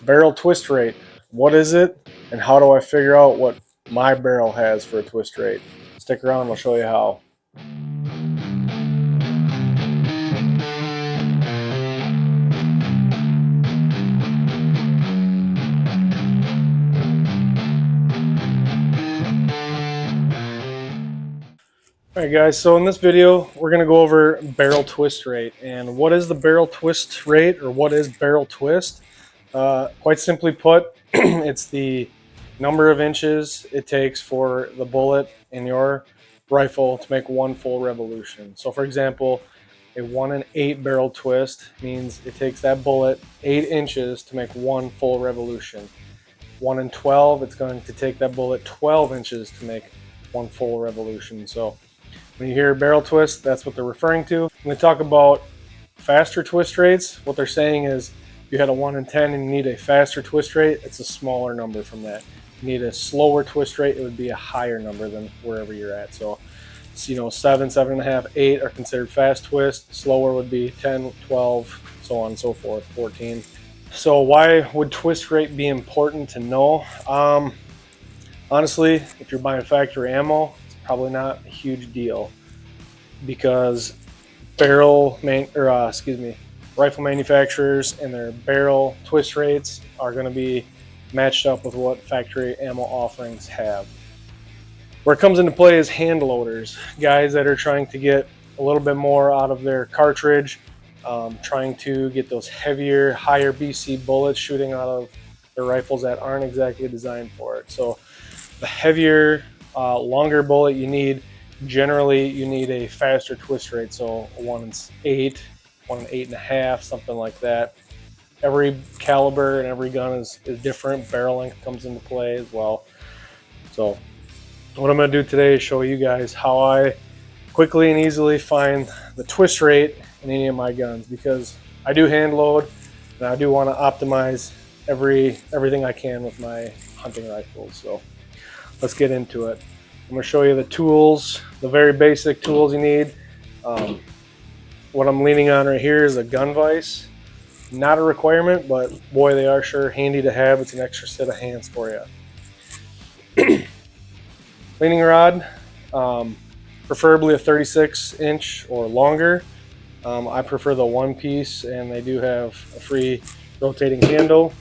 barrel twist rate. What is it, and how do I figure out what my barrel has for a twist rate? Stick around, I'll show you how. Alright guys, so in this video we're going to go over barrel twist rate. And what is the barrel twist rate, or what is barrel twist? Quite simply put, it's the number of inches it takes for the bullet in your rifle to make one full revolution. So for example, a 1 in 8 barrel twist means it takes that bullet 8 inches to make one full revolution. 1 in 12, it's going to take that bullet 12 inches to make one full revolution. So when you hear barrel twist, that's what they're referring to. When they talk about faster twist rates, what they're saying is if you had a 1 in 10 and you need a faster twist rate, it's a smaller number from that. You need a slower twist rate, it would be a higher number than wherever you're at. So, 7, 7.5, 8 are considered fast twist. Slower would be 10, 12, so on and so forth, 14. So why would twist rate be important to know? Honestly, if you're buying factory ammo, probably not a huge deal, because rifle manufacturers and their barrel twist rates are going to be matched up with what factory ammo offerings have. Where it comes into play is hand loaders, guys that are trying to get a little bit more out of their cartridge, trying to get those heavier, higher BC bullets shooting out of their rifles that aren't exactly designed for it. So the heavier, longer bullet you need, generally you need a faster twist rate. So a 1 in 8, 1 in 8.5, something like that. Every caliber and every gun is different. Barrel length comes into play as well. So what I'm going to do today is show you guys how I quickly and easily find the twist rate in any of my guns, because I do hand load and I do want to optimize everything I can with my hunting rifles. So let's get into it. I'm going to show you the tools, the very basic tools you need. What I'm leaning on right here is a gun vise. Not a requirement, but boy, they are sure handy to have. It's an extra set of hands for you. Cleaning rod, preferably a 36-inch or longer. I prefer the one piece, and they do have a free rotating handle.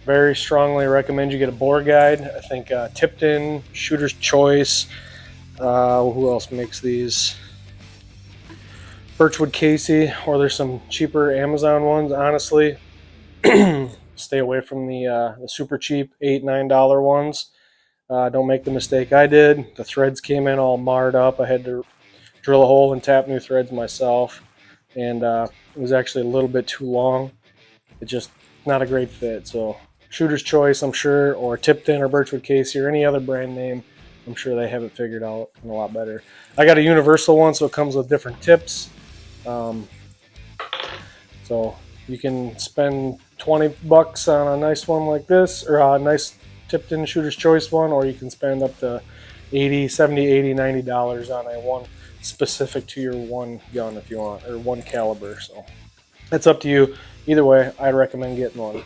Very strongly recommend you get a bore guide. I think Tipton, Shooter's Choice, who else makes these? Birchwood Casey, or there's some cheaper Amazon ones. Honestly, stay away from the super cheap $8, $9 ones. Don't make the mistake I did. The threads came in all marred up. I had to drill a hole and tap new threads myself, and it was actually a little bit too long. It's just not a great fit. So Shooter's Choice, I'm sure, or Tipton or Birchwood Casey or any other brand name, I'm sure they have it figured out and a lot better. I got a universal one, so it comes with different tips. So you can spend $20 on a nice one like this, or a nice Tipton Shooter's Choice one, or you can spend up to $70, $80, $90 on a one specific to your one gun if you want, or one caliber. So that's up to you. Either way, I'd recommend getting one.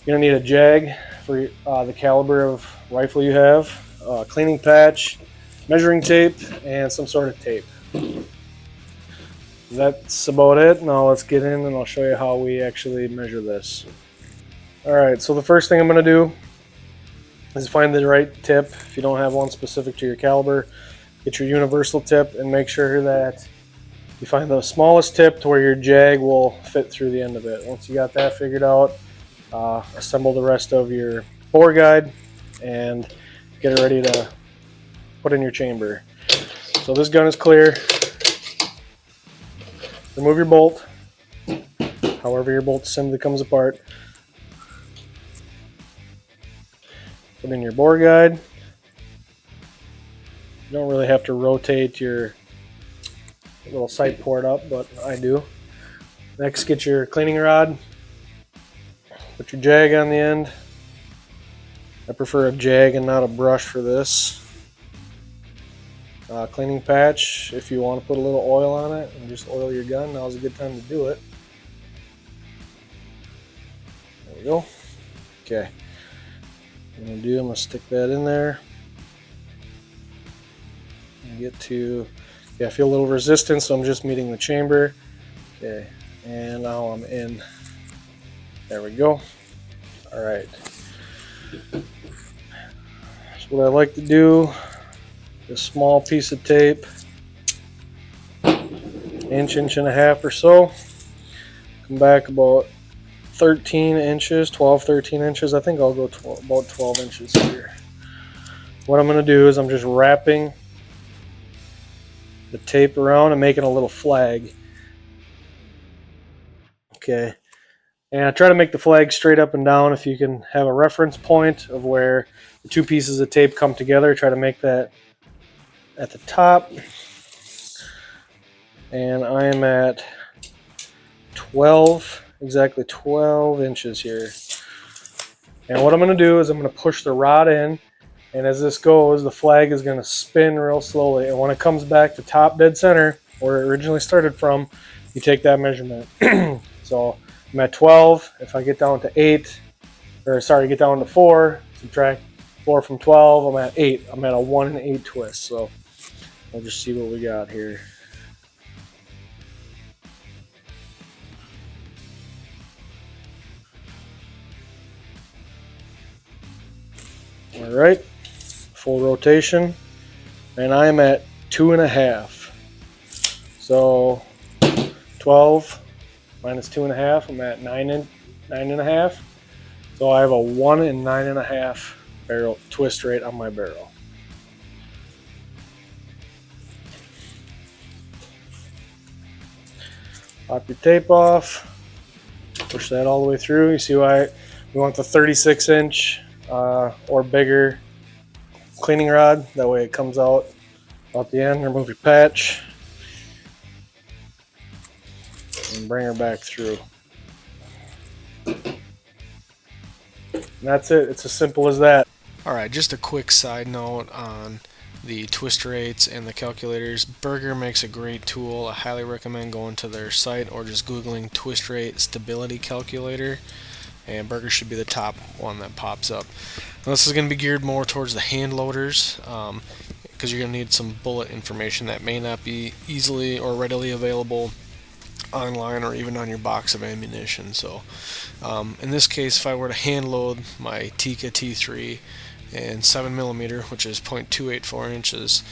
You're going to need a jag for the caliber of rifle you have, a cleaning patch, measuring tape, and some sort of tape. That's about it. Now let's get in and I'll show you how we actually measure this. Alright, so the first thing I'm going to do is find the right tip. If you don't have one specific to your caliber, get your universal tip and make sure that you find the smallest tip to where your jag will fit through the end of it. Once you got that figured out, assemble the rest of your bore guide and get it ready to put in your chamber. So this gun is clear. Remove your bolt, however your bolt assembly comes apart. Put in your bore guide. You don't really have to rotate your little sight port up, but I do. Next, get your cleaning rod. Put your jag on the end. I prefer a jag and not a brush for this. Cleaning patch, if you want to put a little oil on it and just oil your gun, now's a good time to do it. we go. Okay. What I'm gonna stick that in there. And get to, yeah, I feel a little resistance, so I'm just meeting the chamber. Okay, and now I'm in. There we go. All right. So what I like to do, a small piece of tape, inch and a half or so. Come back about 13 inches, 12, 13 inches. I think I'll go about 12 inches here. What I'm going to do is I'm just wrapping the tape around and making a little flag. Okay. And I try to make the flag straight up and down. If you can have a reference point of where the two pieces of tape come together, try to make that at the top. And I am at 12, exactly 12 inches here. And what I'm going to do is I'm going to push the rod in, and as this goes, the flag is going to spin real slowly. And when it comes back to top dead center, where it originally started from, you take that measurement. So I'm at 12. If I get down to 8, or sorry, get down to 4, subtract 4 from 12, I'm at 8. I'm at a 1 and 8 twist. So we'll just see what we got here. All right, full rotation, and I'm at 2.5. So 12 minus 2.5, I'm at 9.5. So I have a 1 and 9.5 barrel twist rate on my barrel. Pop your tape off, push that all the way through. You see why we want the 36-inch or bigger cleaning rod. That way it comes out at the end. Remove your patch and bring her back through. And that's it. It's as simple as that. Alright, just a quick side note on the twist rates and the calculators. Berger makes a great tool. I highly recommend going to their site or just googling twist rate stability calculator, and Berger should be the top one that pops up. Now, this is going to be geared more towards the hand loaders, because you're going to need some bullet information that may not be easily or readily available online or even on your box of ammunition. So in this case, if I were to hand load my Tikka T3 and 7mm, which is 0.284 inches,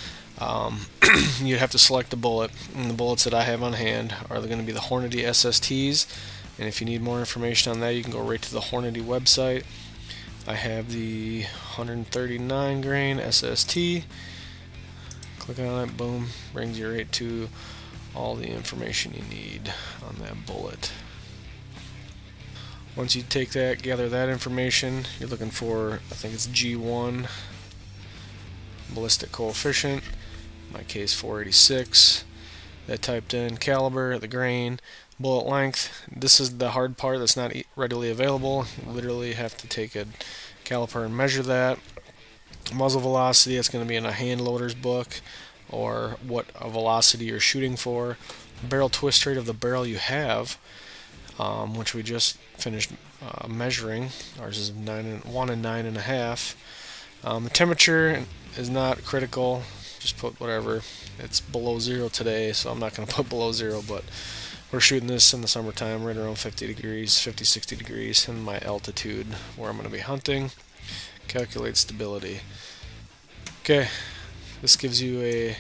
you'd have to select the bullet, and the bullets that I have on hand are going to be the Hornady SSTs. And if you need more information on that, you can go right to the Hornady website. I have the 139 grain SST. Click on it, boom, brings you right to all the information you need on that bullet. Once you take that, gather that information, you're looking for, I think it's G1 ballistic coefficient, in my case 486. That typed in caliber, the grain, bullet length. This is the hard part that's not readily available. You literally have to take a caliper and measure that. Muzzle velocity, that's going to be in a hand loader's book, or what a velocity you're shooting for. Barrel twist rate of the barrel you have, which we just finished measuring. Ours is 1 and 9.5. The temperature is not critical. Just put whatever. It's below 0 today, so I'm not going to put below 0, but we're shooting this in the summertime right around 50 degrees, 50, 60 degrees in my altitude where I'm going to be hunting. Calculate stability. Okay, this gives you a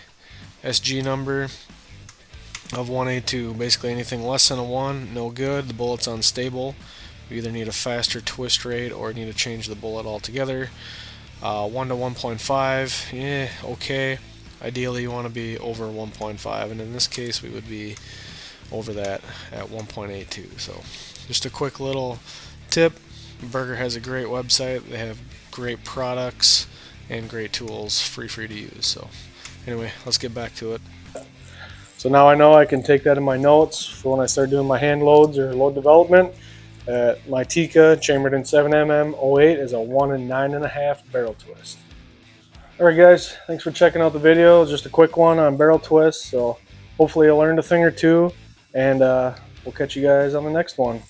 SG number of 182. Basically anything less than a 1, no good. The bullet's unstable. You either need a faster twist rate or need to change the bullet altogether. 1 to 1.5, yeah, okay. Ideally you want to be over 1.5, and in this case we would be over that at 1.82. So just a quick little tip. Berger has a great website. They have great products and great tools free to use. So anyway, let's get back to it. So now I know I can take that in my notes for when I start doing my hand loads or load development. My Tikka chambered in 7mm 08 is a 1 and 9.5 barrel twist. Alright guys, thanks for checking out the video. Just a quick one on barrel twists. So hopefully you learned a thing or two, and we'll catch you guys on the next one.